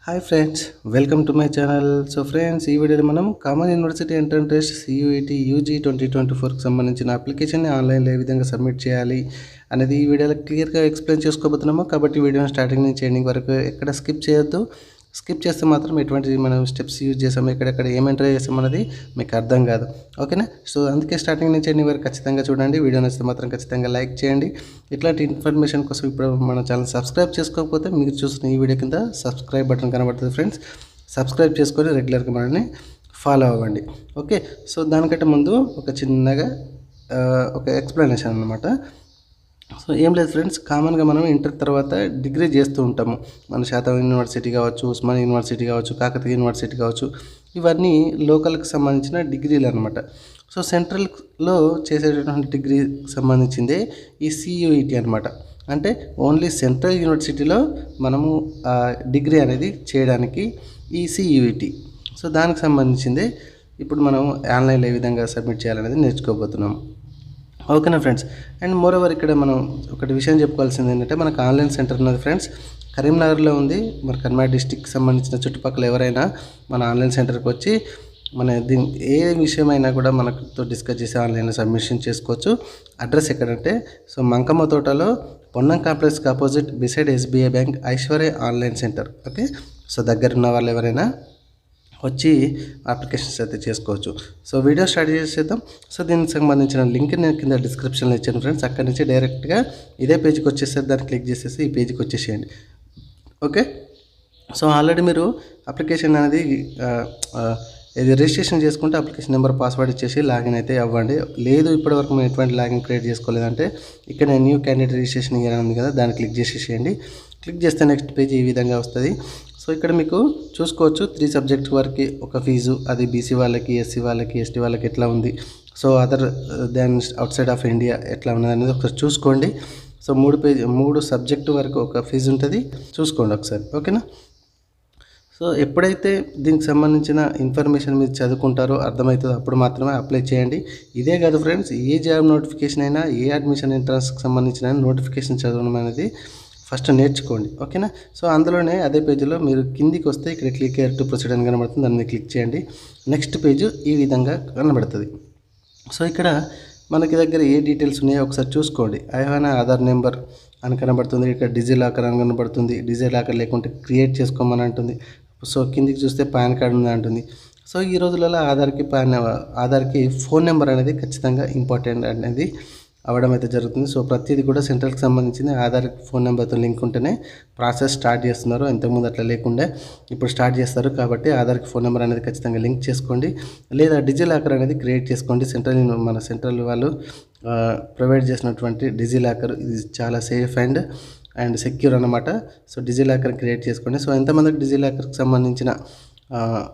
Hi friends, welcome to my channel. So friends, ఈ వీడియోలో మనం common university entrance test CUET UG 2024కి సంబంధించిన అప్లికేషన్ని ఆన్లైన్లో ఏ విధంగా సబ్మిట్ చేయాలి అనేది ఈ వీడియోలో క్లియర్గా ఎక్స్ప్లెయిన్ చేసుకోబోతున్నాము. కాబట్టి వీడియోని స్టార్టింగ్ నుంచి ఎండింగ్ వరకు ఎక్కడ స్కిప్ చేయొద్దు. స్కిప్ చేస్తే మాత్రం ఎటువంటి మనం స్టెప్స్ యూజ్ చేసాము, ఎక్కడెక్కడ ఏం ఎంటర్ చేసాం అనేది మీకు అర్థం కాదు. ఓకేనా? సో అందుకే స్టార్టింగ్ నుంచి ఎండింగ్ వరకు ఖచ్చితంగా చూడండి. వీడియో నచ్చితే మాత్రం ఖచ్చితంంగా లైక్ చేయండి. ఇట్లాంటి ఇన్ఫర్మేషన్ కోసం ఇప్పుడు మన ఛానల్ సబ్స్క్రైబ్ చేసుకోకపోతే మీరు చూస్తున్న ఈ వీడియో కింద సబ్స్క్రైబ్ బటన్ కనబడుతుంది ఫ్రెండ్స్. సబ్స్క్రైబ్ చేసుకొని రెగ్యులర్గా మనల్ని ఫాలో అవ్వండి. ఓకే, సో దానికంటే ముందు ఒక చిన్నగా ఒక ఎక్స్ప్లెనేషన్ అనమాట. సో ఏం లేదు ఫ్రెండ్స్, కామన్గా మనం ఇంటర్ తర్వాత డిగ్రీ చేస్తూ ఉంటాము. మన శాతం యూనివర్సిటీ కావచ్చు, ఉస్మాన్ యూనివర్సిటీ కావచ్చు, కాకతీయ యూనివర్సిటీ కావచ్చు, ఇవన్నీ లోకల్కి సంబంధించిన డిగ్రీలు అనమాట. సో సెంట్రల్లో చేసేటటువంటి డిగ్రీకి సంబంధించిందే ఈ CUET అనమాట. అంటే ఓన్లీ సెంట్రల్ యూనివర్సిటీలో మనము డిగ్రీ అనేది చేయడానికి ఈ CUET. సో దానికి సంబంధించిందే ఇప్పుడు మనం ఆన్లైన్లో ఏ విధంగా సబ్మిట్ చేయాలనేది నేర్చుకోబోతున్నాము. ఓకేనా ఫ్రెండ్స్? అండ్ మోరోవర్ ఇక్కడ మనం ఒకటి విషయం చెప్పుకోవాల్సింది ఏంటంటే, మనకు ఆన్లైన్ సెంటర్ ఉన్నది ఫ్రెండ్స్ కరీంనగర్లో ఉంది. మన కర్నాటక డిస్టిక్కి సంబంధించిన చుట్టుపక్కల ఎవరైనా మన ఆన్లైన్ సెంటర్కి వచ్చి మన దీని ఏ విషయమైనా కూడా మనతో డిస్కస్ చేసి ఆన్లైన్లో సబ్మిషన్ చేసుకోవచ్చు. అడ్రస్ ఎక్కడంటే, సో మంకమ్మ తోటలో పొన్నం కాంప్లెక్స్కి opposite beside SBI bank Aishwarya online centre. Okay, so దగ్గర ఉన్న వాళ్ళు ఎవరైనా వచ్చి అప్లికేషన్స్ అయితే చేసుకోవచ్చు. సో వీడియో స్టార్ట్ చేసేద్దాం. సో దీనికి సంబంధించిన లింక్ నేను కింద డిస్క్రిప్షన్లో ఇచ్చాను ఫ్రెండ్స్. అక్కడి నుంచి డైరెక్ట్గా ఇదే పేజ్కి వచ్చేసేది, దాన్ని క్లిక్ చేసేసి ఈ పేజ్కి వచ్చేసేయండి. ఓకే, సో ఆల్రెడీ మీరు అప్లికేషన్ అనేది ఇది రిజిస్ట్రేషన్ చేసుకుంటే అప్లికేషన్ నెంబర్ పాస్వర్డ్ ఇచ్చేసి లాగిన్ అయితే అవ్వండి. లేదు ఇప్పటివరకు మేము ఎటువంటి లాగిన్ క్రియేట్ చేసుకోలేదంటే ఇక్కడ న్యూ క్యాండిడేట్ రిజిస్ట్రేషన్ ఇవ్వడం ఉంది కదా, దాన్ని క్లిక్ చేసేసేయండి. క్లిక్ చేస్తే నెక్స్ట్ పేజ్ ఈ విధంగా వస్తుంది. సో ఇక్కడ మీకు చూసుకోవచ్చు 3 సబ్జెక్ట్స్ వరకు ఒక ఫీజు, అది BC వాళ్ళకి, SC వాళ్ళకి, ST వాళ్ళకి ఎట్లా ఉంది, so other than outside of India ఎట్లా ఉన్నది అనేది ఒకసారి చూసుకోండి. సో 3 సబ్జెక్టు వరకు ఒక ఫీజు ఉంటుంది, చూసుకోండి ఒకసారి. ఓకేనా? సో ఎప్పుడైతే దీనికి సంబంధించిన ఇన్ఫర్మేషన్ మీరు చదువుకుంటారో అర్థమవుతుందో అప్పుడు మాత్రమే అప్లై చేయండి. ఇదే కాదు ఫ్రెండ్స్, ఏ జాబ్ నోటిఫికేషన్ అయినా, ఏ అడ్మిషన్ ఎంట్రన్స్కి సంబంధించిన నోటిఫికేషన్ చదవడం అనేది ఫస్ట్ నేర్చుకోండి. ఓకేనా? సో అందులోనే అదే పేజీలో మీరు కిందికి వస్తే ఇక్కడ క్లిక్ హియర్ టు ప్రొసీడ్ అని కనబడుతుంది, దాన్ని క్లిక్ చేయండి. నెక్స్ట్ పేజ్ ఈ విధంగా కనబడుతుంది. సో ఇక్కడ మనకి దగ్గర ఏ డీటెయిల్స్ ఉన్నాయో ఒకసారి చూసుకోండి. ఐహానా ఆధార్ నెంబర్ అని కనబడుతుంది, ఇక్కడ డిజిలాకర్ అని కనబడుతుంది. డిజిలాకర్ లేకుంటే క్రియేట్ చేసుకోమని అంటుంది. సో కిందికి చూస్తే పాన్ కార్డ్ ఉంది అంటుంది. సో ఈ రోజులలో ఆధార్కి ఫోన్ నెంబర్ అనేది ఖచ్చితంగా ఇంపార్టెంట్ అనేది అవ్వడం అయితే జరుగుతుంది. సో ప్రతిదీ కూడా సెంట్రల్కి సంబంధించింది ఆధార్ ఫోన్ నెంబర్తో లింక్ ఉంటేనే ప్రాసెస్ స్టార్ట్ చేస్తున్నారు. ఇంతకుముందు అట్లా లేకుండా ఇప్పుడు స్టార్ట్ చేస్తారు. కాబట్టి ఆధార్కి ఫోన్ నెంబర్ అనేది ఖచ్చితంగా లింక్ చేసుకోండి. లేదా డిజిలాకర్ అనేది క్రియేట్ చేసుకోండి. మన సెంట్రల్ వాళ్ళు ప్రొవైడ్ చేసినటువంటి డిజిలాకర్ ఇది చాలా సేఫ్ అండ్ సెక్యూర్ అనమాట. సో డిజిలాకర్ క్రియేట్ చేసుకోండి. సో ఎంతమందికి డిజిలాకర్కి సంబంధించిన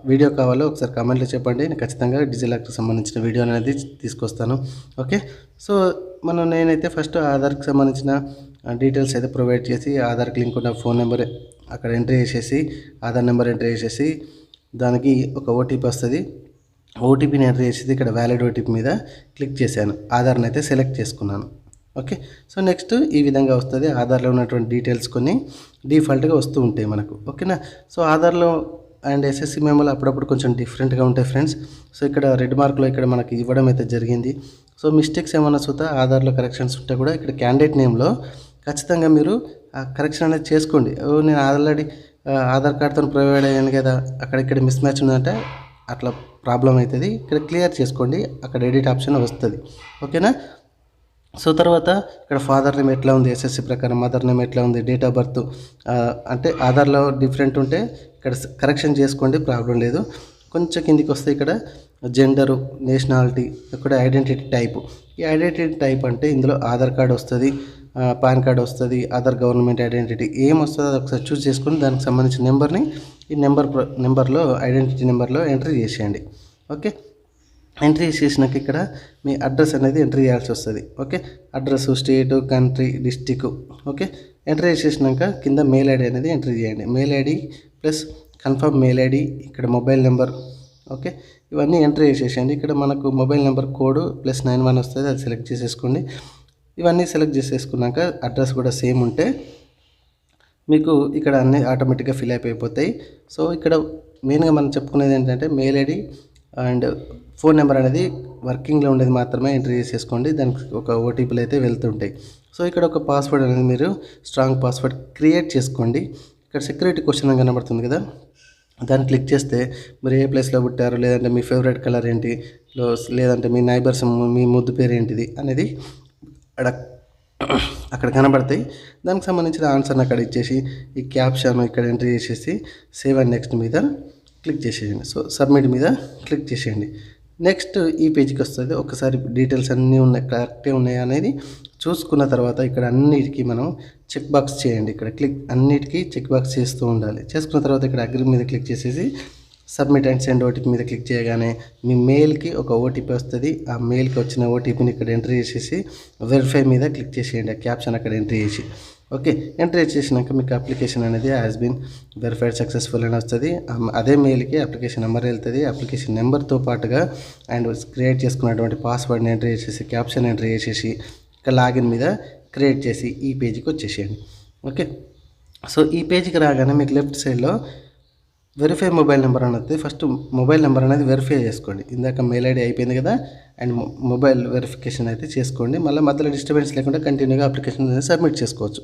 వీడియో కావాలో ఒకసారి కామెంట్లో చెప్పండి. నేను ఖచ్చితంగా డిజిలాకర్కి సంబంధించిన వీడియో అనేది తీసుకొస్తాను. ఓకే, సో నేనైతే ఫస్ట్ ఆధార్కి సంబంధించిన డీటెయిల్స్ అయితే ప్రొవైడ్ చేసి ఆధార్కి లింక్ ఉన్న ఫోన్ నెంబర్ అక్కడ ఎంట్రీ చేసేసి ఆధార్ నెంబర్ ఎంట్రీ చేసేసి దానికి ఒక OTP వస్తుంది. OTPని ఎంట్రీ చేసేది ఇక్కడ వ్యాలిడ్ OTP మీద క్లిక్ చేశాను. ఆధార్ని అయితే సెలెక్ట్ చేసుకున్నాను. ఓకే, సో నెక్స్ట్ ఈ విధంగా వస్తుంది. ఆధార్లో ఉన్నటువంటి డీటెయిల్స్ కొన్ని డిఫాల్ట్గా వస్తూ ఉంటాయి మనకు. ఓకేనా? సో ఆధార్లో అండ్ SSC మెమోలు అప్పుడప్పుడు కొంచెం డిఫరెంట్గా ఉంటాయి ఫ్రెండ్స్. సో ఇక్కడ రెడ్ మార్క్లో ఇక్కడ మనకి ఇవ్వడం అయితే జరిగింది. సో మిస్టేక్స్ ఏమన్నా సుతా ఆధార్లో కరెక్షన్స్ ఉంటే కూడా ఇక్కడ క్యాండిడేట్ నేమ్లో ఖచ్చితంగా మీరు ఆ కరెక్షన్ అనేది చేసుకోండి. నేను ఆల్రెడీ ఆధార్ కార్డ్తో ప్రొవైడ్ అయ్యాను కదా, అక్కడ మిస్ మ్యాచ్ ఉందంటే అట్లా ప్రాబ్లం అవుతుంది. ఇక్కడ క్లియర్ చేసుకోండి, అక్కడ ఎడిట్ ఆప్షన్ వస్తుంది. ఓకేనా? సో తర్వాత ఇక్కడ ఫాదర్ నేమ్ ఎట్లా ఉంది, SSC ప్రకారం మదర్ నేమ్ ఎట్లా ఉంది, డేట్ ఆఫ్ బర్త్ అంటే ఆధార్లో డిఫరెంట్ ఉంటే ఇక్కడ కరెక్షన్ చేసుకోండి, ప్రాబ్లం లేదు. కొంచెం కిందికి వస్తే ఇక్కడ జెండరు, నేషనాలిటీ, ఇక్కడ ఐడెంటిటీ టైపు. ఈ ఐడెంటిటీ టైప్ అంటే ఇందులో ఆధార్ కార్డ్ వస్తుంది, పాన్ కార్డ్ వస్తుంది, అదర్ గవర్నమెంట్ ఐడెంటిటీ ఏం వస్తుందో అది ఒకసారి చూస్ చేసుకొని దానికి సంబంధించిన నెంబర్ని ఈ నెంబర్లో ఐడెంటిటీ నెంబర్లో ఎంట్రీ చేసేయండి. ఓకే, ఎంట్రీ చేసినాక ఇక్కడ మీ అడ్రస్ అనేది ఎంట్రీ చేయాల్సి వస్తుంది. ఓకే, అడ్రస్, స్టేటు, కంట్రీ, డిస్టిక్. ఓకే, ఎంట్రీ చేసినాక కింద మెయిల్ ఐడి అనేది ఎంట్రీ చేయండి. Mail ID plus confirm mail ID, ఇక్కడ మొబైల్ నెంబర్. ఓకే, ఇవన్నీ ఎంట్రీ చేసేసేయండి. ఇక్కడ మనకు మొబైల్ నెంబర్ కోడ్ +91 వస్తుంది, అది సెలెక్ట్ చేసేసుకోండి. ఇవన్నీ సెలెక్ట్ చేసేసుకున్నాక అడ్రస్ కూడా సేమ్ ఉంటే మీకు ఇక్కడ అన్నీ ఆటోమేటిక్గా ఫిల్ అయిపోతాయి. సో ఇక్కడ మెయిన్గా మనం చెప్పుకునేది ఏంటంటే mail ID and phone number అనేది వర్కింగ్లో ఉండేది మాత్రమే ఎంట్రీ చేసేసుకోండి. దానికి ఒక ఓటీపీలు అయితే వెళ్తుంటాయి. సో ఇక్కడ ఒక పాస్వర్డ్ అనేది మీరు స్ట్రాంగ్ పాస్వర్డ్ క్రియేట్ చేసుకోండి. ఇక్కడ సెక్యూరిటీ క్వశ్చన్ అని కనబడుతుంది కదా, దాన్ని క్లిక్ చేస్తే మీరు ఏ ప్లేస్లో పుట్టారు, లేదంటే మీ ఫేవరెట్ కలర్ ఏంటి, లేదంటే మీ నైబర్స్ మీ ముద్దు పేరు ఏంటిది అనేది అక్కడ కనబడతాయి. దానికి సంబంధించిన ఆన్సర్ని అక్కడ ఇచ్చేసి ఈ క్యాప్షన్ ఇక్కడ ఎంట్రీ చేసేసి సేవ్ అండ్ నెక్స్ట్ మీద క్లిక్ చేసేయండి. సో సబ్మిట్ మీద క్లిక్ చేసేయండి. నెక్స్ట్ ఈ పేజ్కి వస్తుంది. ఒకసారి డీటెయిల్స్ అన్నీ ఉన్నాయి, కరెక్టే ఉన్నాయి అనేది చూసుకున్న తర్వాత ఇక్కడ అన్నిటికీ మనం చెక్ బాక్స్ చేయండి. ఇక్కడ అన్నిటికీ చెక్ బాక్స్ చేస్తూ ఉండాలి. చేసుకున్న తర్వాత ఇక్కడ అగ్రి మీద క్లిక్ చేసేసి సబ్మిట్ అండ్ సెండ్ ఓటీపీ మీద క్లిక్ చేయగానే మీ మెయిల్కి ఒక ఓటీపీ వస్తుంది. ఆ మెయిల్కి వచ్చిన ఓటీపీని ఇక్కడ ఎంట్రీ చేసేసి వెరిఫై మీద క్లిక్ చేసేయండి. ఆ క్యాప్షన్ అక్కడ ఎంట్రీ చేసి ఓకే, ఎంట్రీ చేసినాక మీకు అప్లికేషన్ అనేది హ్యాస్ బీన్ వెరిఫైడ్ సక్సెస్ఫుల్ అని వస్తుంది. అదే మెయిల్కి అప్లికేషన్ నెంబర్ వెళ్తుంది. అప్లికేషన్ నెంబర్తో పాటుగా అండ్ క్రియేట్ చేసుకున్నటువంటి పాస్వర్డ్ని ఎంట్రీ చేసేసి క్యాప్షన్ ఎంట్రీ చేసేసి ఇక్కడ లాగిన్ మీద క్రియేట్ చేసి ఈ పేజీకి వచ్చేసేయండి. ఓకే, సో ఈ పేజీకి రాగానే మీకు లెఫ్ట్ సైడ్లో వెరిఫై మొబైల్ నెంబర్ అనేది ఫస్ట్ మొబైల్ నెంబర్ అనేది వెరిఫై చేసుకోండి. ఇందాక మెయిల్ ఐడి అయిపోయింది కదా, అండ్ మొబైల్ వెరిఫికేషన్ అయితే చేసుకోండి. మళ్ళీ మధ్యలో డిస్టర్బెన్స్ లేకుండా కంటిన్యూగా అప్లికేషన్ అనేది సబ్మిట్ చేసుకోవచ్చు.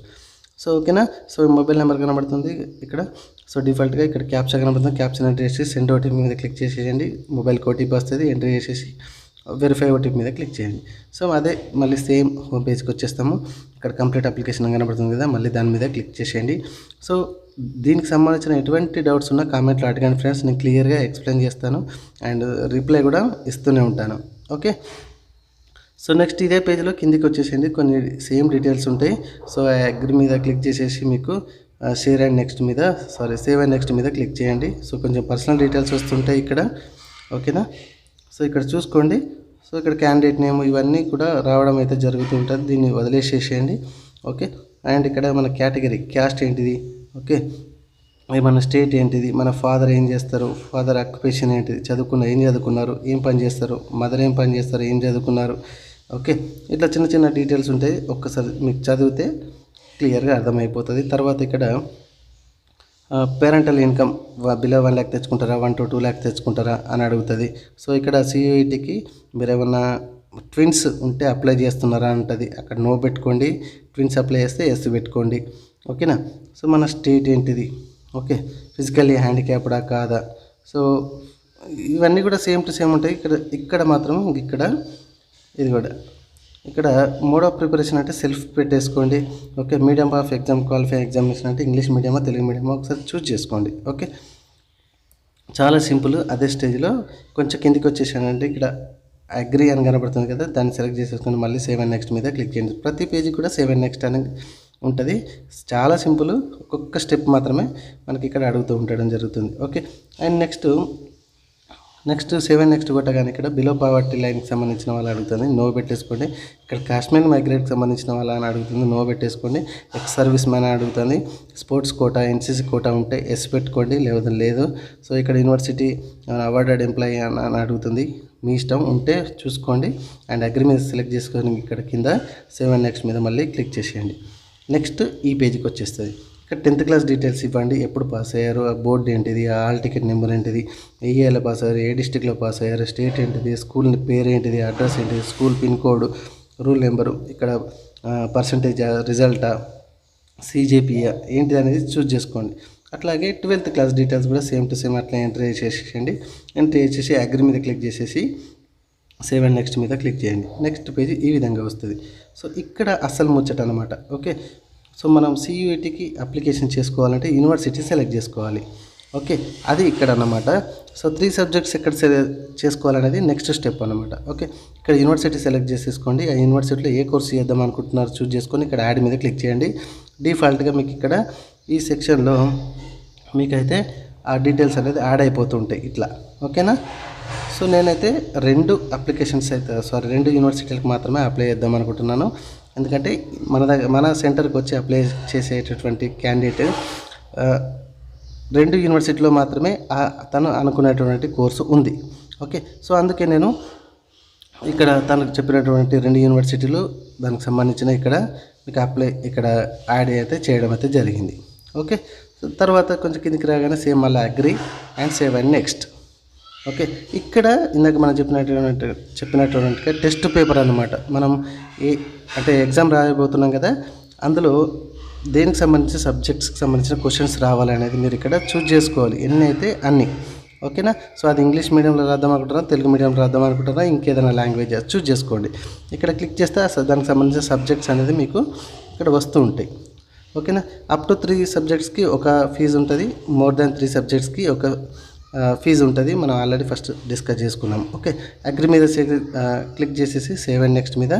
సో ఓకేనా. సో మొబైల్ నెంబర్ కనబడుతుంది ఇక్కడ. సో డిఫాల్ట్గా ఇక్కడ క్యాప్చా కనబడుతుంది. క్యాప్చా ఎంట్రీ చేసి సెండ్ ఓటీపీ మీద క్లిక్ చేసేయండి. మొబైల్కి ఓటీపీ వస్తుంది, ఎంట్రీ చేసేసి వెరిఫై ఓటీపీ మీద క్లిక్ చేయండి. సో అదే మళ్ళీ సేమ్ హోమ్ పేజ్కి వచ్చేస్తాము. ఇక్కడ కంప్లీట్ అప్లికేషన్ కనబడుతుంది కదా, మళ్ళీ దాని మీద క్లిక్ చేసేయండి. సో దీనికి సంబంధించిన ఎటువంటి డౌట్స్ ఉన్నా కామెంట్లో అడగండి ఫ్రెండ్స్, నేను క్లియర్గా ఎక్స్ప్లెయిన్ చేస్తాను అండ్ రిప్లై కూడా ఇస్తూనే ఉంటాను. ఓకే, సో నెక్స్ట్ ఇదే పేజ్లో కిందికి వచ్చేసేయండి. కొన్ని సేమ్ డీటెయిల్స్ ఉంటాయి. సో అగ్రి మీద క్లిక్ చేసేసి మీకు సేవ్ అండ్ నెక్స్ట్ మీద క్లిక్ చేయండి. సో కొంచెం పర్సనల్ డీటెయిల్స్ వస్తుంటాయి ఇక్కడ. ఓకేనా, సో ఇక్కడ చూసుకోండి. సో ఇక్కడ క్యాండిడేట్ నేమ్ ఇవన్నీ కూడా రావడం అయితే జరుగుతూ ఉంటుంది. దీన్ని వదిలేసేసేయండి. ఓకే, అండ్ ఇక్కడ మన కేటగిరీ క్యాస్ట్ ఏంటిది, ఓకే, మన స్టేట్ ఏంటిది, మన ఫాదర్ ఏం చేస్తారు, ఫాదర్ ఆక్యుపేషన్ ఏంటిది, ఏం చదువుకున్నారు, ఏం పని చేస్తారు, మదర్ ఏం పని చేస్తారు, ఏం చదువుకున్నారు. ఓకే, ఇట్లా చిన్న చిన్న డీటెయిల్స్ ఉంటాయి. ఒక్కసారి మీకు చదివితే క్లియర్గా అర్థమైపోతుంది. తర్వాత ఇక్కడ parental income below 1 lakh తెచ్చుకుంటారా, 1 to 2 lakh తెచ్చుకుంటారా అని అడుగుతుంది. సో ఇక్కడ CUETకి మీరు ఏమన్నా ట్విన్స్ ఉంటే అప్లై చేస్తున్నారా అంటుంది. అక్కడ నో పెట్టుకోండి. ట్విన్స్ అప్లై చేస్తే ఎస్ పెట్టుకోండి. ఓకేనా. సో మన స్టేట్ ఏంటిది, ఓకే, ఫిజికల్లీ హ్యాండిక్యాప్డా కాదా. సో ఇవన్నీ కూడా సేమ్ టు సేమ్ ఉంటాయి. ఇక్కడ మాత్రం ఇది కూడా ఇక్కడ మోడ్ ఆఫ్ ప్రిపరేషన్ అంటే సెల్ఫ్ పెట్టేసుకోండి. Okay, medium of qualifying examination అంటే ఇంగ్లీష్ మీడియమా తెలుగు మీడియమా ఒకసారి చూస్ చేసుకోండి. ఓకే, చాలా సింపుల్. అదే స్టేజ్లో కొంచెం కిందికి వచ్చేసానంటే ఇక్కడ అగ్రి అని కనబడుతుంది కదా, దాన్ని సెలెక్ట్ చేసేసుకొని మళ్ళీ సేవ్ అండ్ నెక్స్ట్ మీద క్లిక్ చేయండి. ప్రతి పేజీ కూడా సేవ్ అండ్ నెక్స్ట్ అని ఉంటుంది. చాలా సింపుల్. ఒక్కొక్క స్టెప్ మాత్రమే మనకి ఇక్కడ అడుగుతూ ఉండడం జరుగుతుంది. Okay, and next save and next కొట్టగానే ఇక్కడ బిలో పావర్టీ లైన్కి సంబంధించిన వాళ్ళు అడుగుతుంది, నో పెట్టేసుకోండి. ఇక్కడ కాశ్మీర్ మైగ్రేట్కి సంబంధించిన వాళ్ళ అని అడుగుతుంది, నో పెట్టేసుకోండి. ఎక్స్ సర్వీస్ మ్యాన్ అడుగుతుంది. స్పోర్ట్స్ కోటా, NCC కోటా ఉంటే ఎస్ పెట్టుకోండి, లేదు. సో ఇక్కడ యూనివర్సిటీ అవార్డెడ్ ఎంప్లాయీ అని అడుగుతుంది, మీ ఇష్టం, ఉంటే చూసుకోండి. అండ్ అగ్రి మీద సెలెక్ట్ చేసుకొని ఇక్కడ కింద సేవ్ అండ్ నెక్స్ట్ మీద మళ్ళీ క్లిక్ చేసేయండి. నెక్స్ట్ ఈ పేజీకి వచ్చేస్తుంది. ఇక్కడ 10th క్లాస్ డీటెయిల్స్ ఇవ్వండి, ఎప్పుడు పాస్ అయ్యారు, ఆ బోర్డు ఏంటిది, ఆ హాల్ టికెట్ నెంబర్ ఏంటిది, ఏ ఇయర్లో పాస్ అయ్యారు, ఏ డిస్టిక్లో పాస్ అయ్యారు, స్టేట్ ఏంటిది, స్కూల్ పేరు ఏంటిది, అడ్రస్ ఏంటిది, school pin code, rule number, ఇక్కడ పర్సంటేజ్, రిజల్టా, CGPA ఏంటిది అనేది చూస్ చేసుకోండి. అట్లాగే 12th క్లాస్ డీటెయిల్స్ కూడా సేమ్ టు సేమ్ అట్లా ఎంట్రీ చేసేయండి. ఎంట్రీ చేసేసి అగ్రి మీద క్లిక్ చేసేసి సేవ్ అండ్ నెక్స్ట్ మీద క్లిక్ చేయండి. నెక్స్ట్ పేజీ ఈ విధంగా వస్తుంది. సో ఇక్కడ అసలు ముచ్చట అనమాట. ఓకే, సో మనం CUETకి అప్లికేషన్ చేసుకోవాలంటే యూనివర్సిటీ సెలెక్ట్ చేసుకోవాలి. ఓకే, అది ఇక్కడ అన్నమాట. సో 3 సబ్జెక్ట్స్ ఎక్కడ చేసుకోవాలనేది నెక్స్ట్ స్టెప్ అనమాట. ఓకే, ఇక్కడ యూనివర్సిటీ సెలెక్ట్ చేసేసుకోండి. ఆ యూనివర్సిటీలో ఏ కోర్సు చేద్దాం అనుకుంటున్నారు చూస్ చేసుకొని ఇక్కడ యాడ్ మీద క్లిక్ చేయండి. డిఫాల్ట్గా మీకు ఇక్కడ ఈ సెక్షన్లో మీకైతే ఆ డీటెయిల్స్ అనేది యాడ్ అయిపోతుంటాయి ఇట్లా. ఓకేనా. సో నేనైతే 2 యూనివర్సిటీలకు మాత్రమే అప్లై చేద్దాం అనుకుంటున్నాను. ఎందుకంటే మన సెంటర్కి వచ్చి అప్లై చేసేటటువంటి క్యాండిడేట్ 2 యూనివర్సిటీలో మాత్రమే తను అనుకునేటువంటి కోర్సు ఉంది. ఓకే, సో అందుకే నేను ఇక్కడ తనకు చెప్పినటువంటి 2 యూనివర్సిటీలు దానికి సంబంధించిన ఇక్కడ మీకు ఇక్కడ యాడ్ అయితే చేయడం అయితే జరిగింది. ఓకే. తర్వాత కొంచెం కిందికి రాగానే సేమ్ మళ్ళీ agree and save and next. Okay. ఇక్కడ ఇందాక మనం చెప్పినట్టుగా టెస్ట్ పేపర్ అనమాట. మనం అంటే ఎగ్జామ్ రాయబోతున్నాం కదా, అందులో దేనికి సంబంధించిన సబ్జెక్ట్స్కి సంబంధించిన క్వశ్చన్స్ రావాలనేది మీరు ఇక్కడ చూజ్ చేసుకోవాలి, ఎన్ని అయితే అన్ని. ఓకేనా. సో అది ఇంగ్లీష్ మీడియంలో రాద్దాం అనుకుంటారా, తెలుగు మీడియంలో రాద్దాం అనుకుంటారా, ఇంకేదైనా లాంగ్వేజ్ చూజ్ చేసుకోండి. ఇక్కడ క్లిక్ చేస్తే దానికి సంబంధించిన సబ్జెక్ట్స్ అనేది మీకు ఇక్కడ వస్తూ ఉంటాయి. ఓకేనా. అప్ టు 3 సబ్జెక్ట్స్కి ఒక ఫీజు ఉంటుంది, మోర్ దాన్ 3 సబ్జెక్ట్స్కి ఒక ఫీజు ఉంటుంది. మనం ఆల్రెడీ ఫస్ట్ డిస్కస్ చేసుకున్నాం. ఓకే. అగ్రి మీద క్లిక్ చేసేసి సేవ్ అండ్ నెక్స్ట్ మీద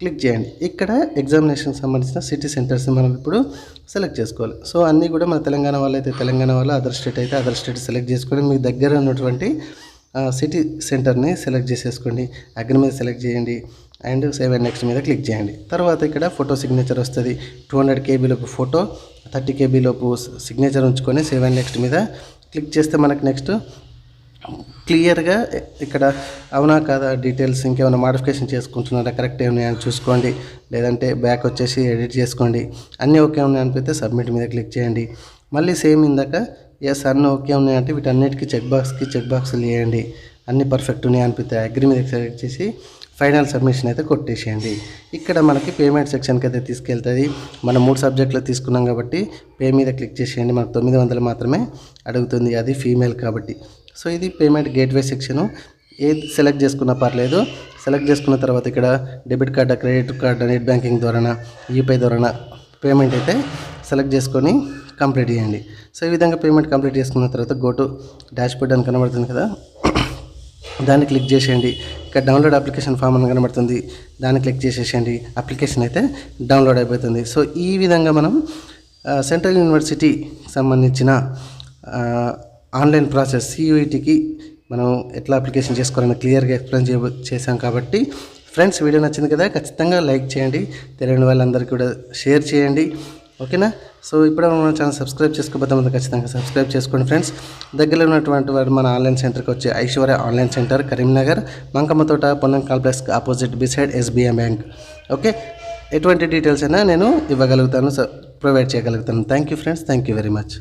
క్లిక్ చేయండి. ఇక్కడ ఎగ్జామినేషన్కి సంబంధించిన సిటీ సెంటర్స్ని మనం ఇప్పుడు సెలెక్ట్ చేసుకోవాలి. సో అన్నీ కూడా మన తెలంగాణ వాళ్ళు అయితే తెలంగాణ వాళ్ళు, అదర్ స్టేట్ అయితే అదర్ స్టేట్ సెలెక్ట్ చేసుకొని మీకు దగ్గర ఉన్నటువంటి సిటీ సెంటర్ని సెలెక్ట్ చేసేసుకోండి. అగ్రి మీద సెలెక్ట్ చేయండి అండ్ సేవ్ అండ్ నెక్స్ట్ మీద క్లిక్ చేయండి. తర్వాత ఇక్కడ ఫోటో సిగ్నేచర్ వస్తుంది. 200 KB లోపు ఫోటో, 30 KB లోపు సిగ్నేచర్ ఉంచుకొని సేవ్ అండ్ నెక్స్ట్ మీద క్లిక్ చేస్తే మనకు నెక్స్ట్ క్లియర్గా ఇక్కడ అవునా కాదా డీటెయిల్స్ ఇంకేమైనా మాడిఫికేషన్ చేసుకుంటున్నారా, కరెక్ట్ ఏమైనా చూసుకోండి. లేదంటే బ్యాక్ వచ్చేసి ఎడిట్ చేసుకోండి. అన్నీ ఓకే ఉన్నాయి అనిపిస్తే సబ్మిట్ మీద క్లిక్ చేయండి. మళ్ళీ సేమ్ ఇందాక ఎస్ అన్నీ ఓకే ఉన్నాయంటే వీటన్నిటికీ చెక్ బాక్స్లు వేయండి. అన్నీ పర్ఫెక్ట్ ఉన్నాయి అనిపిస్తే అగ్రి మీద సెలెక్ట్ చేసి ఫైనల్ సబ్మిషన్ అయితే కొట్టేసేయండి. ఇక్కడ మనకి పేమెంట్ సెక్షన్కి అయితే తీసుకెళ్తుంది. మనం 3 సబ్జెక్టులు తీసుకున్నాం కాబట్టి పే మీద క్లిక్ చేసేయండి. మనకు 900 మాత్రమే అడుగుతుంది, అది ఫీమేల్ కాబట్టి. సో ఇది పేమెంట్ గేట్వే సెక్షను. ఏది సెలెక్ట్ చేసుకున్నా పర్లేదు. సెలెక్ట్ చేసుకున్న తర్వాత ఇక్కడ debit card, credit card, net banking ద్వారా, యూపీఐ ద్వారా పేమెంట్ అయితే సెలెక్ట్ చేసుకొని కంప్లీట్ చేయండి. సో ఈ విధంగా పేమెంట్ కంప్లీట్ చేసుకున్న తర్వాత గో టు డాష్బోర్డ్ అని కనబడుతుంది కదా, దాన్ని క్లిక్ చేసేయండి. ఇక్కడ డౌన్లోడ్ అప్లికేషన్ ఫామ్ అని కనబడుతుంది, దాన్ని క్లిక్ చేసేసేయండి. అప్లికేషన్ అయితే డౌన్లోడ్ అయిపోతుంది. సో ఈ విధంగా మనం సెంట్రల్ యూనివర్సిటీ సంబంధించిన ఆన్లైన్ ప్రాసెస్ CUETకి మనం ఎట్లా అప్లికేషన్ చేసుకోవాలని క్లియర్గా ఎక్స్ప్లెయిన్ చేశాం. కాబట్టి ఫ్రెండ్స్ వీడియో నచ్చింది కదా, ఖచ్చితంగా లైక్ చేయండి. తెలియని వాళ్ళందరికీ కూడా షేర్ చేయండి. ఓకేనా. సో ఇప్పుడు మన ఛానల్ సబ్స్క్రైబ్ చేసుకోబోతాం, ఖచ్చితంగా సబ్స్క్రైబ్ చేసుకోండి ఫ్రెండ్స్. దగ్గరలో ఉన్నటువంటి వారు మన ఆన్లైన్ సెంటర్కి వచ్చే Aishwarya online centre, Karimnagar, Mankammathota, Ponnam complex opposite beside SBI bank. Okay. ఎటువంటి డీటెయిల్స్ అయినా నేను ఇవ్వగలుగుతాను, ప్రొవైడ్ చేయగలుగుతాను. Thank you friends, thank you very much.